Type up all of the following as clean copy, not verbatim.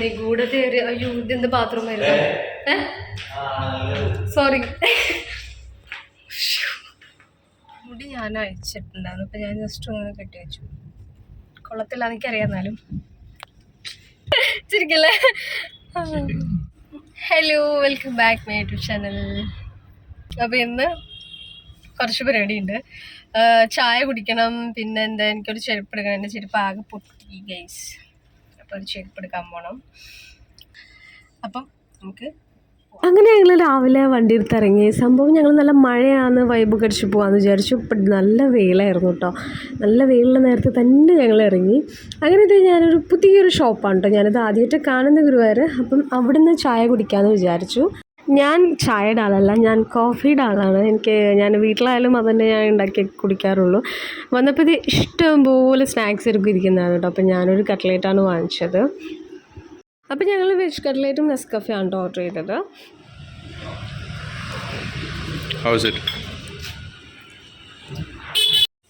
നിഗൂഢത അയ്യോ ഇതെന്ത് ബാത്റൂം ആയിരുന്നു സോറി മുടി ഞാൻ അയച്ചിട്ടുണ്ടായിരുന്നു അപ്പം ഞാൻ ജസ്റ്റ് ഒന്ന് കെട്ടി വെച്ചു കൊള്ളത്തില്ല എനിക്കറിയാം ചിരിക്കല്ലേ hello welcome back my YouTube channel അപ്പോൾ ഇന്ന് കുറച്ച് പരിപാടിയുണ്ട് ചായ കുടിക്കണം പിന്നെ എന്താ എനിക്കൊരു ചെരുപ്പ് എടുക്കണം എൻ്റെ ചെരുപ്പ് ആകെ പൊട്ടി ഗൈസ് അപ്പോൾ ഒരു ചെരുപ്പ് എടുക്കാൻ പോകണം അപ്പം നമുക്ക് അങ്ങനെ ഞങ്ങൾ രാവിലെ വണ്ടി എടുത്തിറങ്ങി സംഭവം ഞങ്ങൾ നല്ല മഴയാണ് വൈബ് കടിച്ച് പോകാമെന്ന് വിചാരിച്ചു ഇപ്പം നല്ല വെയിലായിരുന്നു കേട്ടോ നല്ല വെയിലുള്ള നേരത്തെ തന്നെ ഞങ്ങൾ ഇറങ്ങി അങ്ങനെ ഇത് ഞാനൊരു പുതിയൊരു ഷോപ്പാണ് കേട്ടോ ഞാനത് ആദ്യമായിട്ട് കാണുന്ന ഗുരുവായൂർ അപ്പം അവിടെ നിന്ന് ചായ കുടിക്കാമെന്ന് വിചാരിച്ചു ഞാൻ ചായയുടെ ആളല്ല ഞാൻ കോഫിയുടെ ആളാണ് ഞാൻ വീട്ടിലായാലും അതുതന്നെ ഞാൻ ഉണ്ടാക്കി കുടിക്കാറുള്ളൂ വന്നപ്പോൾ ഇത് ഇഷ്ടംപോലെ സ്നാക്സ് എടുക്കും ഇരിക്കുന്നതാണ് കേട്ടോ അപ്പം ഞാനൊരു കട്ട്ലേറ്റാണ് വാങ്ങിച്ചത് അപ്പം ഞങ്ങൾ വെജ് കട്ട്ലേറ്റും നെസ്കഫയാണ് കേട്ടോ ഓർഡർ ചെയ്തത്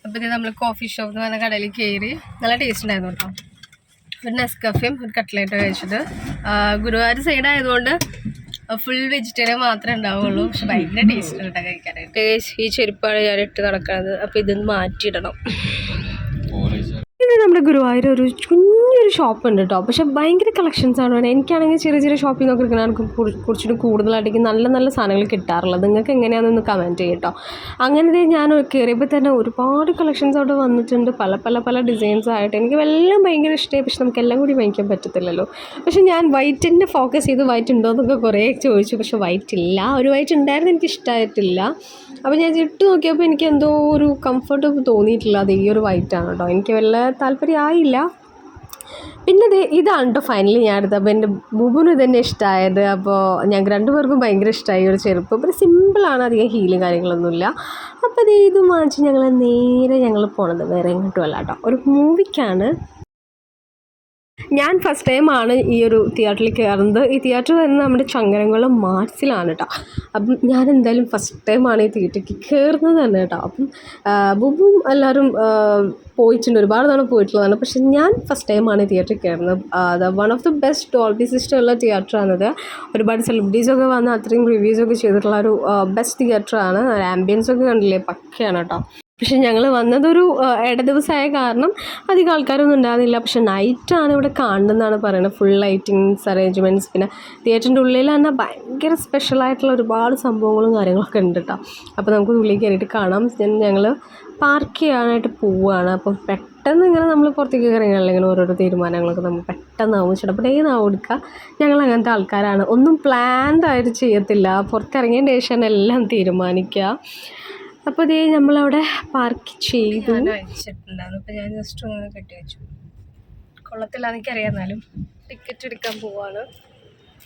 അപ്പോൾ ഇത് നമ്മൾ കോഫി ഷോപ്പ് എന്ന് പറഞ്ഞ കടയിൽ കയറി നല്ല ടേസ്റ്റ് ഉണ്ടായിരുന്നു കേട്ടോ ഒരു നെസ്കഫയും ഒരു കട്ട്ലേറ്റും കഴിച്ചത് ഗുരുവായൂർ സൈഡ് ആയതുകൊണ്ട് ഫുൾ വെജിറ്റേറിയൻ മാത്രമേ ഉണ്ടാവുള്ളൂ പക്ഷെ ഭയങ്കര ടേസ്റ്റ് കേട്ടോ കഴിക്കാനായിട്ട് ഈ ചെരുപ്പാണ് ഞാൻ ഇട്ട് നടക്കുന്നത് അപ്പോൾ ഇതൊന്ന് മാറ്റിയിടണം ഇത് നമ്മുടെ ഗുരുവായൂർ ഒരു കുഞ്ഞൊരു ഷോപ്പ് ഉണ്ട് കേട്ടോ പക്ഷെ ഭയങ്കര കളക്ഷൻസ് ആണ് വേണം എനിക്കാണെങ്കിൽ ചെറിയ ചെറിയ ഷോപ്പിംഗ് ഒക്കെ എടുക്കുന്ന എനിക്ക് കുറച്ചുകൂടി കൂടുതലായിട്ട് നല്ല നല്ല സാധനങ്ങൾ കിട്ടാറുള്ളത് നിങ്ങൾക്ക് എങ്ങനെയാണെന്നൊന്ന് കമൻറ്റ് ചെയ്യും കേട്ടോ അങ്ങനെ ഞാൻ കയറിയപ്പോൾ തന്നെ ഒരുപാട് കളക്ഷൻസ് അവിടെ വന്നിട്ടുണ്ട് പല പല പല ഡിസൈൻസ് ആയിട്ട് എനിക്ക് എല്ലാം ഭയങ്കര ഇഷ്ടമായി പക്ഷെ നമുക്ക് എല്ലാം കൂടി വാങ്ങിക്കാൻ പറ്റത്തില്ലല്ലോ പക്ഷെ ഞാൻ വൈറ്റിൻ്റെ ഫോക്കസ് ചെയ്ത് വൈറ്റ് ഉണ്ടോ എന്നൊക്കെ കുറേ ചോദിച്ചു പക്ഷെ വൈറ്റ് ഇല്ല ഒരു വൈറ്റ് ഉണ്ടായിരുന്നു എനിക്ക് ഇഷ്ടമായിട്ടില്ല അപ്പോൾ ഞാൻ ഇട്ട് നോക്കിയപ്പോൾ എനിക്ക് എന്തോ ഒരു കംഫർട്ട് തോന്നിയിട്ടില്ല അത് ഈ ഒരു വൈറ്റാണ് കേട്ടോ എനിക്ക് വല്ല താല്പര്യമായില്ല പിന്നെ ഇതാണ് കേട്ടോ ഫൈനലി ഞാൻ എടുത്തത് അപ്പോൾ എൻ്റെ ബുബുന് ഇതന്നെ ഇഷ്ടമായത് അപ്പോൾ ഞങ്ങൾക്ക് രണ്ടുപേർക്കും ഭയങ്കര ഇഷ്ടമായി ഒരു ചെരുപ്പ് പിന്നെ സിമ്പിളാണ് അധികം ഹീലും കാര്യങ്ങളൊന്നുമില്ല അപ്പോൾ ഇത് വാങ്ങിച്ച് ഞങ്ങൾ പോണത് വേറെ എങ്ങോട്ടും അല്ല കേട്ടോ ഒരു മൂവിക്കാണ് ഞാൻ ഫസ്റ്റ് ടൈമാണ് ഈ ഒരു തിയേറ്ററിൽ കയറുന്നത് ഈ തിയേറ്റർ വരുന്നത് നമ്മുടെ ചങ്ങരംകുളം മാർച്ചിലാണ് കേട്ടോ അപ്പം ഞാൻ എന്തായാലും ഫസ്റ്റ് ടൈമാണ് ഈ തിയേറ്ററിൽ കയറുന്നത് തന്നെ കേട്ടോ അപ്പം ബുബും എല്ലാവരും പോയിട്ടുണ്ട് ഒരുപാട് തവണ പോയിട്ടുള്ളതാണ് പക്ഷെ ഞാൻ ഫസ്റ്റ് ടൈമാണ് ഈ തിയേറ്ററിൽ കയറുന്നത് അത് one of the best Dolby system ഉള്ള തിയേറ്ററാണിത് ഒരുപാട് സെലിബ്രിറ്റീസൊക്കെ വന്ന് അത്രയും റിവ്യൂസൊക്കെ ചെയ്തിട്ടുള്ള ഒരു ബെസ്റ്റ് തിയേറ്ററാണ് ആംബിയൻസൊക്കെ കണ്ടില്ലേ പക്കയാണ് കേട്ടോ പക്ഷെ ഞങ്ങൾ വന്നതൊരു ഇട ദിവസമായ കാരണം അധികം ആൾക്കാരൊന്നും ഉണ്ടാകുന്നില്ല പക്ഷെ നൈറ്റാണ് ഇവിടെ കാണുന്നതെന്നാണ് പറയുന്നത് ഫുൾ ലൈറ്റിങ്സ് അറേഞ്ച്മെൻറ്റ്സ് പിന്നെ തിയേറ്ററിൻ്റെ ഉള്ളിൽ തന്നെ ഭയങ്കര സ്പെഷ്യലായിട്ടുള്ള ഒരുപാട് സംഭവങ്ങളും കാര്യങ്ങളൊക്കെ ഉണ്ട് കേട്ടോ അപ്പോൾ നമുക്ക് ഉള്ളിൽ കയറിയിട്ട് കാണാം ഞങ്ങൾ പാർക്ക് ചെയ്യാനായിട്ട് പോവുകയാണ് അപ്പം പെട്ടെന്ന് ഇങ്ങനെ നമ്മൾ പുറത്തേക്ക് ഇറങ്ങിയാൽ ഇങ്ങനെ ഓരോരോ തീരുമാനങ്ങളൊക്കെ നമ്മൾ പെട്ടെന്നാവും ചിലപ്പോഴേക്കും കൊടുക്കുക ഞങ്ങൾ അങ്ങനത്തെ ആൾക്കാരാണ് ഒന്നും പ്ലാൻഡ് ആയിട്ട് ചെയ്യത്തില്ല പുറത്തിറങ്ങിയതിന് ശേഷമാണ് എല്ലാം തീരുമാനിക്കുക അപ്പോൾ ഇതേ നമ്മളവിടെ പാർക്ക് ചെയ്തു അയച്ചിട്ടുണ്ടായിരുന്നു അപ്പോൾ ഞാൻ ജസ്റ്റ് ഒന്ന് കെട്ടി വെച്ചു കൊള്ളത്തില്ല എനിക്കറിയാം എന്നാലും ടിക്കറ്റ് എടുക്കാൻ പോവാണ്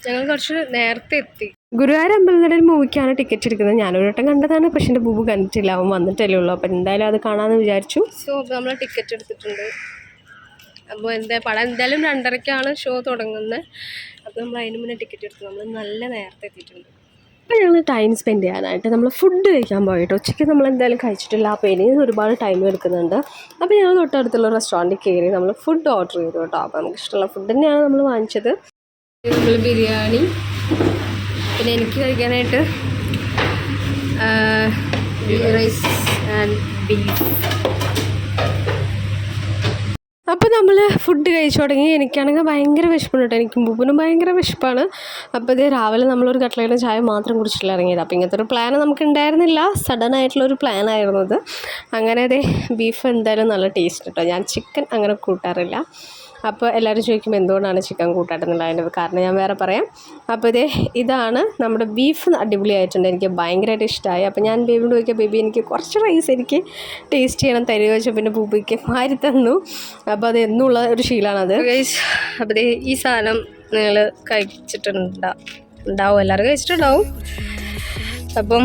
ഞങ്ങൾ കുറച്ച് നേരത്തെ എത്തി ഗുരുവായൂർ അമ്പലനടയിൽ മൂവിക്കാണ് ടിക്കറ്റ് എടുക്കുന്നത് ഞാനൊരു വട്ടം കണ്ടതാണ് പക്ഷേ എൻ്റെ ബുബു കണ്ടിട്ടില്ല അവൻ വന്നിട്ടല്ലേ ഉള്ളൂ അപ്പോൾ എന്തായാലും അത് കാണാമെന്ന് വിചാരിച്ചു സോ നമ്മൾ ടിക്കറ്റ് എടുത്തിട്ടുണ്ട് അപ്പോൾ പടം എന്തായാലും 2:30ക്കാണ് ഷോ തുടങ്ങുന്നത് അപ്പോൾ നമ്മൾ അതിന് മുന്നേ ടിക്കറ്റ് എടുത്തു നമ്മൾ നല്ല നേരത്തെ എത്തിയിട്ടുണ്ട് അപ്പോൾ ഞങ്ങൾ ടൈം സ്പെൻഡ് ചെയ്യാനായിട്ട് നമ്മൾ ഫുഡ് കഴിക്കാൻ പോയിട്ട് ഉച്ചയ്ക്ക് നമ്മൾ എന്തായാലും കഴിച്ചിട്ടില്ല അപ്പോൾ ഇനി ഒരുപാട് ടൈം എടുക്കുന്നുണ്ട് അപ്പോൾ ഞങ്ങൾ തൊട്ടടുത്തുള്ള റെസ്റ്റോറൻറ്റിൽ കയറി നമ്മൾ ഫുഡ് ഓർഡർ ചെയ്തു കേട്ടോ അപ്പോൾ നമുക്ക് ഇഷ്ടമുള്ള ഫുഡ് തന്നെയാണ് നമ്മൾ വാങ്ങിച്ചത് നമ്മൾ ബിരിയാണി പിന്നെ എനിക്ക് കഴിക്കാനായിട്ട് റൈസ് ആൻഡ് ബീഫ് അപ്പോൾ നമ്മൾ ഫുഡ് കഴിച്ചു തുടങ്ങി എനിക്കാണെങ്കിൽ ഭയങ്കര വിശപ്പാണ് കേട്ടോ എനിക്കും ബുബിനും ഭയങ്കര വിശപ്പാണ് അപ്പോൾ ഇത് രാവിലെ നമ്മളൊരു കട്ട്ലേറ്റും ചായ മാത്രം കുടിച്ചിട്ടില്ല ഇറങ്ങിയത് അപ്പോൾ ഇങ്ങനത്തെ ഒരു പ്ലാൻ നമുക്ക് ഉണ്ടായിരുന്നില്ല സഡൻ ആയിട്ടുള്ളൊരു പ്ലാൻ ആയിരുന്നത് അങ്ങനെ അതെ ബീഫ് എന്തായാലും നല്ല ടേസ്റ്റ് കേട്ടോ ഞാൻ ചിക്കൻ അങ്ങനെ കൂട്ടാറില്ല അപ്പോൾ എല്ലാവരും ചോദിക്കുമ്പോൾ എന്തുകൊണ്ടാണ് ചിക്കൻ കൂട്ടാട്ടുന്നില്ല അതിൻ്റെ കാരണം ഞാൻ വേറെ പറയാം അപ്പോൾ ഇതാണ് നമ്മുടെ ബീഫ് അടിപൊളിയായിട്ടുണ്ട് എനിക്ക് ഭയങ്കരമായിട്ട് ഇഷ്ടമായി അപ്പോൾ ഞാൻ ബേബിയോട് ചോദിക്കുക ബേബി എനിക്ക് കുറച്ച് റൈസ് എനിക്ക് ടേസ്റ്റ് ചെയ്യണം തരുക വെച്ചാൽ പിന്നെ ബൂബിക്ക് മാറി തന്നു അപ്പോൾ അത് എന്നുള്ള ഒരു ശീലമാണത് അപ്പോൾ ഈ സാധനം നിങ്ങൾ കഴിച്ചിട്ടുണ്ടാവും എല്ലാവരും കഴിച്ചിട്ടുണ്ടാവും അപ്പം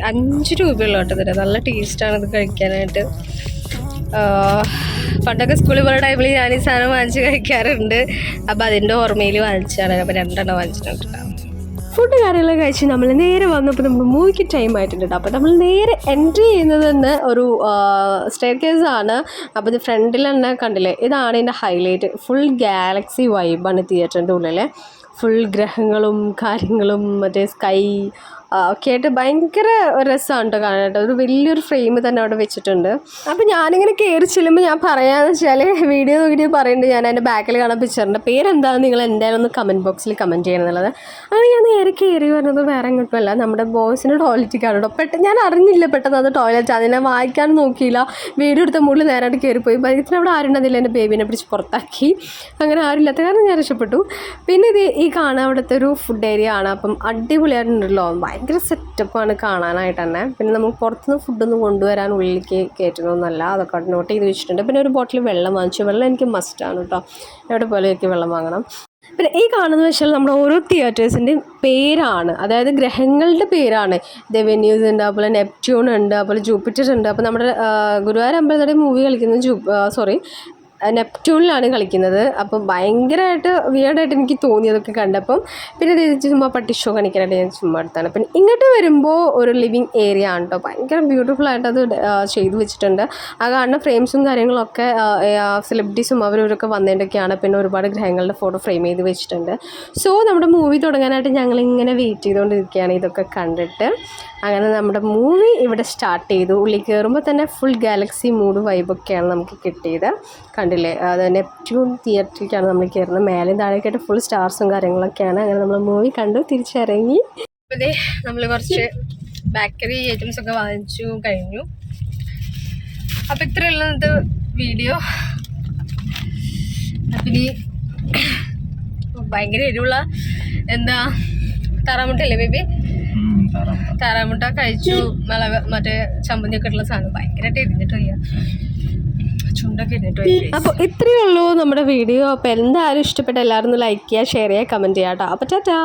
5 രൂപയുള്ള കേട്ടോ തരാം നല്ല ടേസ്റ്റാണ് ഇത് കഴിക്കാനായിട്ട് പണ്ടൊക്കെ സ്കൂളിൽ പോകുന്ന ടൈമിൽ ഞാൻ ഈ സാധനം വാങ്ങിച്ച് കഴിക്കാറുണ്ട് അപ്പോൾ അതിൻ്റെ ഓർമ്മയിൽ വാങ്ങിച്ചാണ് അപ്പോൾ 2 വാങ്ങിച്ചിട്ടുണ്ടാവും ഫുഡ് കാര്യങ്ങളൊക്കെ കഴിച്ച് നമ്മൾ നേരെ വന്നപ്പോൾ നമ്മൾ മൂവിക്ക് ടൈം ആയിട്ടുണ്ട് കേട്ടോ. അപ്പോൾ നമ്മൾ നേരെ എൻട്രി ചെയ്യുന്നത് തന്നെ ഒരു സ്റ്റെയർ കേസ് ആണ്. അപ്പോൾ ഇത് ഫ്രണ്ടിൽ തന്നെ കണ്ടില്ലേ, ഇതാണ് ഇതിൻ്റെ ഹൈലൈറ്റ്. ഫുൾ ഗാലക്സി വൈബാണ് തിയേറ്ററിൻ്റെ ഉള്ളിൽ. ഫുൾ ഗ്രഹങ്ങളും കാര്യങ്ങളും മറ്റേ സ്കൈ ഒക്കെ ആയിട്ട് ഭയങ്കര രസമാണ് കേട്ടോ കാണാനായിട്ട്. ഒരു വലിയൊരു ഫ്രെയിം തന്നെ അവിടെ വെച്ചിട്ടുണ്ട്. അപ്പോൾ ഞാനിങ്ങനെ കയറി ചെല്ലുമ്പോൾ ഞാൻ പറയാമെന്ന് വെച്ചാൽ വീഡിയോ നോക്കിയിട്ട് പറയുന്നുണ്ട്, ഞാൻ എൻ്റെ ബാക്കിൽ കാണാൻ പിക്ചറിൻ്റെ പേരെന്താണെന്ന് നിങ്ങൾ എന്തായാലും ഒന്ന് കമൻറ്റ് ബോക്സിൽ കമൻറ്റ് ചെയ്യണം എന്നുള്ളത്. അങ്ങനെ ഞാൻ നേരെ കയറി വരുന്നത് വേറെ എങ്ങോട്ടുമല്ല, നമ്മുടെ ബോയ്സിൻ്റെ ടോയ്ലറ്റിക്കാണ് കേട്ടോ. ഞാൻ അറിഞ്ഞില്ല പെട്ടെന്ന് അത് ടോയ്ലറ്റ്, അതിനെ വായിക്കാൻ നോക്കിയില്ല, വീഡിയോ എടുത്ത മുകളിൽ നേരായിട്ട് കയറിപ്പോയി. ബൈക്കിന് അവിടെ ആരുണ്ടതില്ല, എൻ്റെ ബേബീനെ പിടിച്ച് പുറത്താക്കി. അങ്ങനെ ആരുമില്ലാത്ത കാരണം ഞാൻ രക്ഷപ്പെട്ടു. പിന്നെ ഇത് ഈ കാണാൻ അവിടുത്തെ ഒരു ഫുഡ് ഏരിയ ആണ്. അപ്പം അടിപൊളിയായിട്ടുണ്ടല്ലോ, ഭയങ്കര സെറ്റപ്പാണ് കാണാനായിട്ട് തന്നെ. പിന്നെ നമുക്ക് പുറത്തുനിന്ന് ഫുഡൊന്നും കൊണ്ടുവരാൻ ഉള്ളിലേക്ക് കയറ്റണമെന്നല്ല, അതൊക്കെ നോട്ട് ചെയ്ത് വെച്ചിട്ടുണ്ട്. പിന്നെ ഒരു ബോട്ടിൽ വെള്ളം വാങ്ങിച്ചു. വെള്ളം എനിക്ക് മസ്റ്റാണ് കേട്ടോ, എവിടെ പോലെ എനിക്ക് വെള്ളം വാങ്ങണം. പിന്നെ ഈ കാണുന്നത് വെച്ചാൽ നമ്മുടെ ഓരോ തിയേറ്റേഴ്സിൻ്റെയും പേരാണ്, അതായത് ഗ്രഹങ്ങളുടെ പേരാണ്. വെനീസ് ഉണ്ട്, അതുപോലെ നെപ്റ്റ്യൂൺ ഉണ്ട്, അതുപോലെ ജൂപ്പിറ്റർ ഉണ്ട്. അപ്പോൾ നമ്മുടെ ഗുരുവായൂർ അമ്പലത്തിൻ്റെ മൂവി കളിക്കുന്നത് നെപ്റ്റ്യൂണിലാണ് കളിക്കുന്നത്. അപ്പം ഭയങ്കരമായിട്ട് വിയർഡായിട്ട് എനിക്ക് തോന്നിയതൊക്കെ കണ്ടപ്പം. പിന്നെ ഇത് ചുമ്മാ പട്ടി ഷോ കാണിക്കാനായിട്ട് ഞാൻ ചുമ്മാ എടുത്താണ്. പിന്നെ ഇങ്ങോട്ട് വരുമ്പോൾ ഒരു ലിവിങ് ഏരിയ ആണ് കേട്ടോ, ഭയങ്കര ബ്യൂട്ടിഫുള്ളായിട്ട് അത് ചെയ്തു വെച്ചിട്ടുണ്ട്. ആ കാണുന്ന ഫ്രെയിംസും കാര്യങ്ങളൊക്കെ സെലിബ്രിറ്റീസും അവരൊക്കെ വന്നതിൻ്റെയൊക്കെയാണ്. പിന്നെ ഒരുപാട് ഗ്രഹങ്ങളുടെ ഫോട്ടോ ഫ്രെയിം ചെയ്ത് വെച്ചിട്ടുണ്ട്. സോ നമ്മുടെ മൂവി തുടങ്ങാനായിട്ട് ഞങ്ങളിങ്ങനെ വെയിറ്റ് ചെയ്തുകൊണ്ടിരിക്കുകയാണ് ഇതൊക്കെ കണ്ടിട്ട്. അങ്ങനെ നമ്മുടെ മൂവി ഇവിടെ സ്റ്റാർട്ട് ചെയ്തു. ഉള്ളിൽ കയറുമ്പോൾ തന്നെ ഫുൾ ഗാലക്സി മൂഡ് വൈബൊക്കെയാണ് നമുക്ക് കിട്ടിയത്. കണ്ടില്ലേ, അത് നെപ്റ്റ്യൂൺ തിയേറ്ററിലേക്കാണ് നമ്മൾ കയറുന്നത്. മേലെ താഴേക്കായിട്ട് ഫുൾ സ്റ്റാർസും കാര്യങ്ങളൊക്കെയാണ്. അങ്ങനെ നമ്മൾ മൂവി കണ്ടു തിരിച്ചിറങ്ങി. അതെ, നമ്മൾ കുറച്ച് ബേക്കറി ഐറ്റംസ് ഒക്കെ വാങ്ങിച്ചു കഴിഞ്ഞു. അപ്പം ഇത്രയുള്ള ഇന്നത്തെ വീഡിയോ. അപ്പം ഇനി ഭയങ്കര എരിവുള്ള എന്താ താറാമുട്ടല്ലേ ബേബി, താറാമുട്ട കഴിച്ചു. മറ്റേ ചമ്മന്തിയൊക്കെ ഉള്ള സാധനം ഭയങ്കരമായിട്ട് എരിഞ്ഞിട്ട് വയ്യ, ചുണ്ടൊക്കെ എരിഞ്ഞിട്ട് വയ്യ. അപ്പോൾ ഇത്രയേ ഉള്ളൂ നമ്മുടെ വീഡിയോ. അപ്പോൾ എന്തായാലും ഇഷ്ടപ്പെട്ട എല്ലാവരും ഒന്ന് ലൈക്ക് ചെയ്യുക, ഷെയർ ചെയ്യുക, കമൻറ്റ് ചെയ്യുക കേട്ടോ. അപ്പോൾ ടാറ്റാ.